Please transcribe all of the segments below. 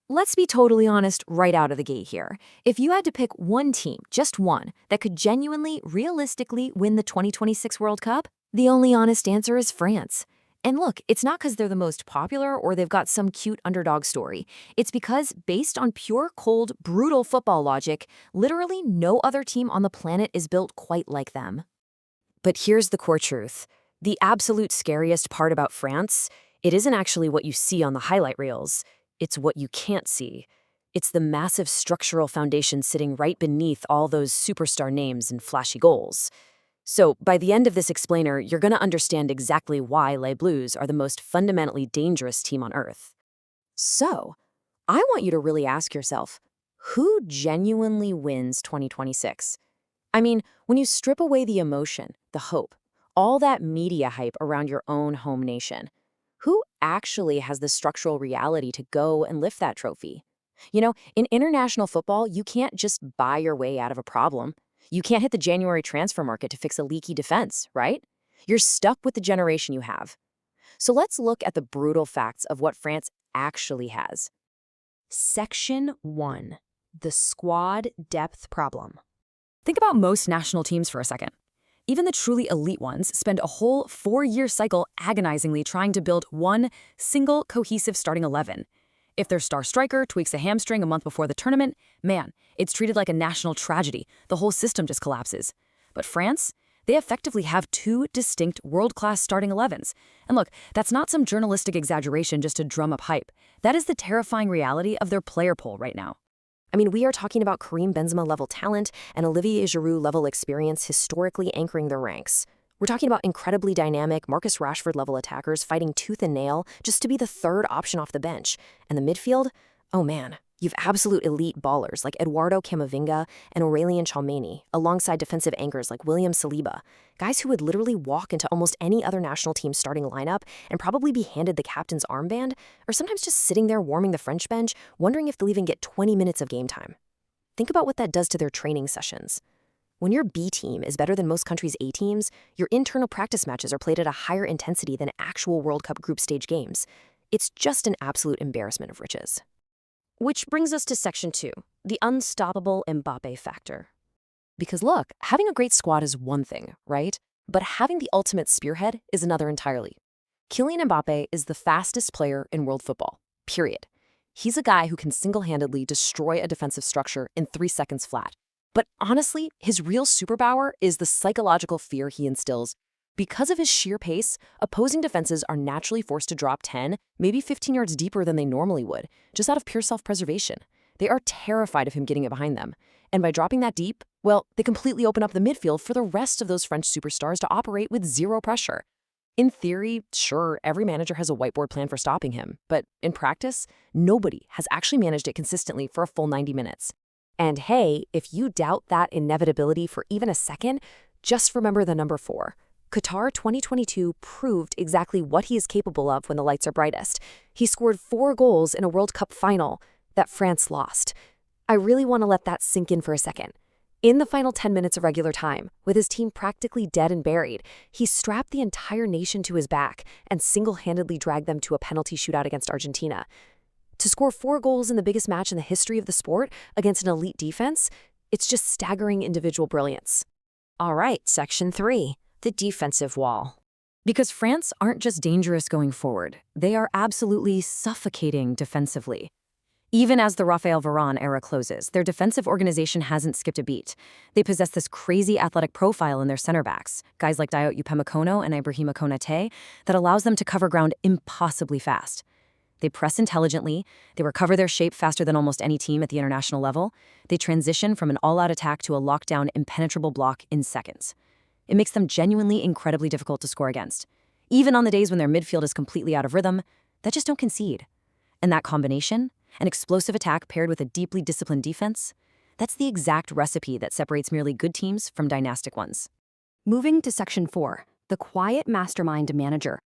Let's be totally honest right out of the gate here. If you had to pick one team, just one, that could genuinely, realistically win the 2026 World Cup, the only honest answer is France. And look, it's not because they're the most popular or they've got some cute underdog story. It's because, based on pure, cold, brutal football logic, literally no other team on the planet is built quite like them. But here's the core truth. The absolute scariest part about France, it isn't actually what you see on the highlight reels. It's what you can't see. It's the massive structural foundation sitting right beneath all those superstar names and flashy goals. So, by the end of this explainer, you're going to understand exactly why Les Bleus are the most fundamentally dangerous team on Earth. So, I want you to really ask yourself, who genuinely wins 2026? I mean, when you strip away the emotion, the hope, all that media hype around your own home nation, who actually has the structural reality to go and lift that trophy? You know, in international football, you can't just buy your way out of a problem. You can't hit the January transfer market to fix a leaky defense, right? You're stuck with the generation you have. So let's look at the brutal facts of what France actually has. Section 1. The squad depth problem. Think about most national teams for a second. Even the truly elite ones spend a whole 4-year cycle agonizingly trying to build one single cohesive starting 11. If their star striker tweaks a hamstring a month before the tournament, man, it's treated like a national tragedy. The whole system just collapses. But France, they effectively have two distinct world-class starting 11s. And look, that's not some journalistic exaggeration just to drum up hype. That is the terrifying reality of their player pool right now. I mean, we are talking about Karim Benzema-level talent and Olivier Giroud-level experience historically anchoring their ranks. We're talking about incredibly dynamic Marcus Rashford-level attackers fighting tooth and nail just to be the third option off the bench. And the midfield? Oh man, you've absolute elite ballers like Eduardo Camavinga and Aurelien Tchouameni, alongside defensive anchors like William Saliba, guys who would literally walk into almost any other national team starting lineup and probably be handed the captain's armband, or sometimes just sitting there warming the French bench, wondering if they'll even get 20 minutes of game time. Think about what that does to their training sessions. When your B team is better than most countries' A teams, your internal practice matches are played at a higher intensity than actual World Cup group stage games. It's just an absolute embarrassment of riches. Which brings us to Section 2, the unstoppable Mbappe factor. Because look, having a great squad is one thing, right? But having the ultimate spearhead is another entirely. Kylian Mbappe is the fastest player in world football, period. He's a guy who can single-handedly destroy a defensive structure in 3 seconds flat. But honestly, his real superpower is the psychological fear he instills. Because of his sheer pace, opposing defenses are naturally forced to drop 10, maybe 15 yards deeper than they normally would, just out of pure self-preservation. They are terrified of him getting it behind them. And by dropping that deep, well, they completely open up the midfield for the rest of those French superstars to operate with zero pressure. In theory, sure, every manager has a whiteboard plan for stopping him, but in practice, nobody has actually managed it consistently for a full 90 minutes. And hey, if you doubt that inevitability for even a second, just remember the number 4. Qatar 2022 proved exactly what he is capable of when the lights are brightest. He scored 4 goals in a World Cup final that France lost. I really want to let that sink in for a second. In the final 10 minutes of regular time, with his team practically dead and buried, he strapped the entire nation to his back and single-handedly dragged them to a penalty shootout against Argentina. To score 4 goals in the biggest match in the history of the sport against an elite defense, it's just staggering individual brilliance. All right, Section 3, the defensive wall. Because France aren't just dangerous going forward, they are absolutely suffocating defensively. Even as the Raphael Varane era closes, their defensive organization hasn't skipped a beat. They possess this crazy athletic profile in their center backs, guys like Dayot Upamecano and Ibrahima Konate, that allows them to cover ground impossibly fast. They press intelligently, they recover their shape faster than almost any team at the international level, they transition from an all-out attack to a lockdown, impenetrable block in seconds. It makes them genuinely incredibly difficult to score against. Even on the days when their midfield is completely out of rhythm, they just don't concede. And that combination, an explosive attack paired with a deeply disciplined defense, that's the exact recipe that separates merely good teams from dynastic ones. Moving to Section 4, the quiet mastermind manager.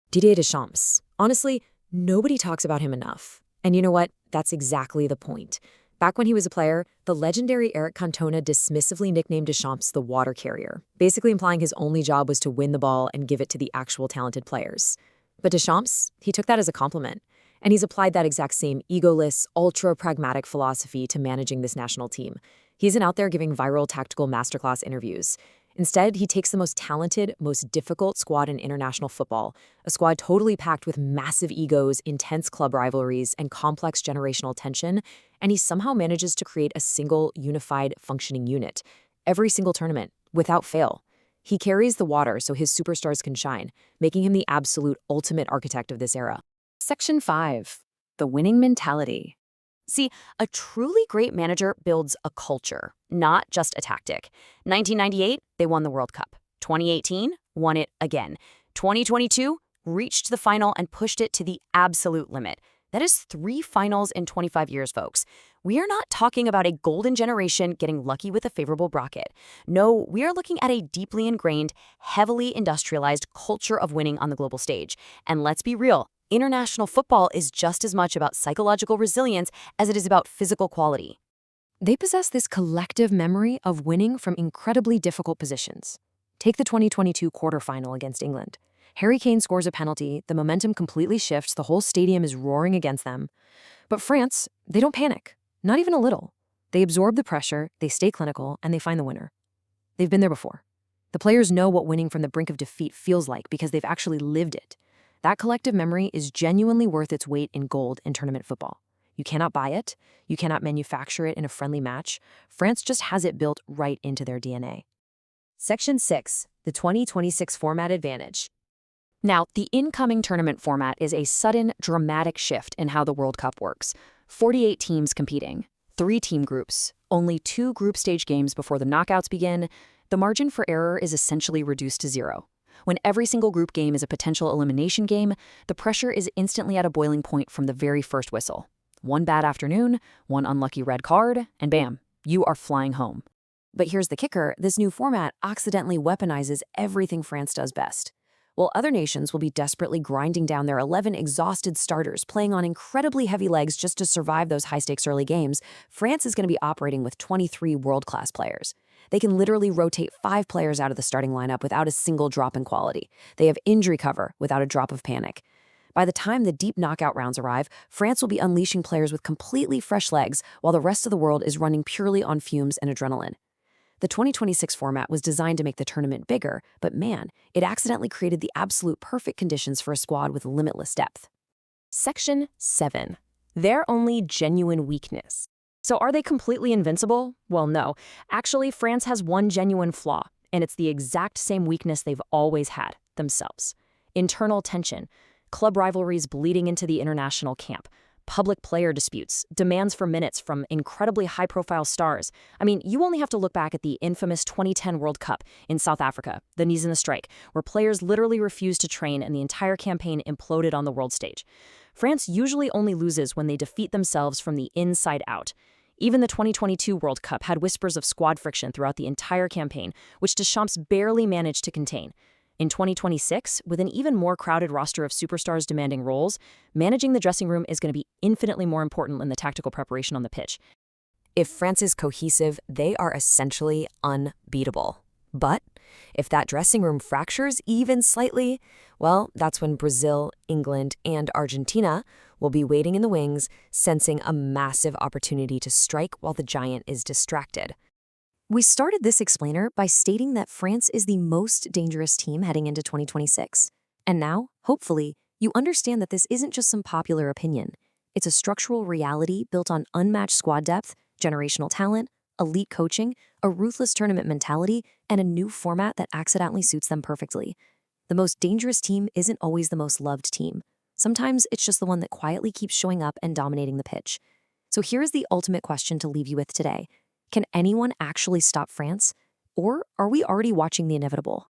Didier Deschamps. Honestly, nobody talks about him enough. And you know what? That's exactly the point. Back when he was a player, the legendary Eric Cantona dismissively nicknamed Deschamps the water carrier, basically implying his only job was to win the ball and give it to the actual talented players. But Deschamps, he took that as a compliment. And he's applied that exact same egoless, ultra-pragmatic philosophy to managing this national team. He isn't out there giving viral tactical masterclass interviews. Instead, he takes the most talented, most difficult squad in international football, a squad totally packed with massive egos, intense club rivalries, and complex generational tension, and he somehow manages to create a single, unified, functioning unit. Every single tournament, without fail. He carries the water so his superstars can shine, making him the absolute ultimate architect of this era. Section 5. The winning mentality. See, a truly great manager builds a culture, not just a tactic. 1998, they won the World Cup. 2018, won it again. 2022, reached the final and pushed it to the absolute limit. That is 3 finals in 25 years, folks. We are not talking about a golden generation getting lucky with a favorable bracket. No, we are looking at a deeply ingrained, heavily industrialized culture of winning on the global stage. And let's be real, international football is just as much about psychological resilience as it is about physical quality. They possess this collective memory of winning from incredibly difficult positions. Take the 2022 quarterfinal against England. Harry Kane scores a penalty, the momentum completely shifts, the whole stadium is roaring against them. But France, they don't panic, not even a little. They absorb the pressure, they stay clinical, and they find the winner. They've been there before. The players know what winning from the brink of defeat feels like because they've actually lived it. That collective memory is genuinely worth its weight in gold in tournament football. You cannot buy it, you cannot manufacture it in a friendly match. France just has it built right into their DNA. Section 6. The 2026 Format Advantage. Now, the incoming tournament format is a sudden, dramatic shift in how the World Cup works. 48 teams competing, 3 team groups, only 2 group stage games before the knockouts begin. The margin for error is essentially reduced to 0. When every single group game is a potential elimination game, the pressure is instantly at a boiling point from the very first whistle. One bad afternoon, one unlucky red card, and bam, you are flying home. But here's the kicker, this new format accidentally weaponizes everything France does best. While other nations will be desperately grinding down their 11 exhausted starters, playing on incredibly heavy legs just to survive those high-stakes early games, France is going to be operating with 23 world-class players. They can literally rotate 5 players out of the starting lineup without a single drop in quality. They have injury cover without a drop of panic. By the time the deep knockout rounds arrive, France will be unleashing players with completely fresh legs, while the rest of the world is running purely on fumes and adrenaline. The 2026 format was designed to make the tournament bigger, but man, it accidentally created the absolute perfect conditions for a squad with limitless depth. Section 7. Their only genuine weakness. So are they completely invincible? Well, no. Actually, France has one genuine flaw, and it's the exact same weakness they've always had, themselves. Internal tension, club rivalries bleeding into the international camp, public player disputes, demands for minutes from incredibly high-profile stars. I mean, you only have to look back at the infamous 2010 World Cup in South Africa, the knees in the strike, where players literally refused to train and the entire campaign imploded on the world stage. France usually only loses when they defeat themselves from the inside out. Even the 2022 World Cup had whispers of squad friction throughout the entire campaign, which Deschamps barely managed to contain. In 2026, with an even more crowded roster of superstars demanding roles, managing the dressing room is going to be infinitely more important than the tactical preparation on the pitch. If France is cohesive, they are essentially unbeatable. But if that dressing room fractures even slightly, well, that's when Brazil, England, and Argentina will be waiting in the wings, sensing a massive opportunity to strike while the giant is distracted. We started this explainer by stating that France is the most dangerous team heading into 2026. And now, hopefully, you understand that this isn't just some popular opinion. It's a structural reality built on unmatched squad depth, generational talent, elite coaching, a ruthless tournament mentality, and a new format that accidentally suits them perfectly. The most dangerous team isn't always the most loved team. Sometimes it's just the one that quietly keeps showing up and dominating the pitch. So here's the ultimate question to leave you with today. Can anyone actually stop France? Or are we already watching the inevitable?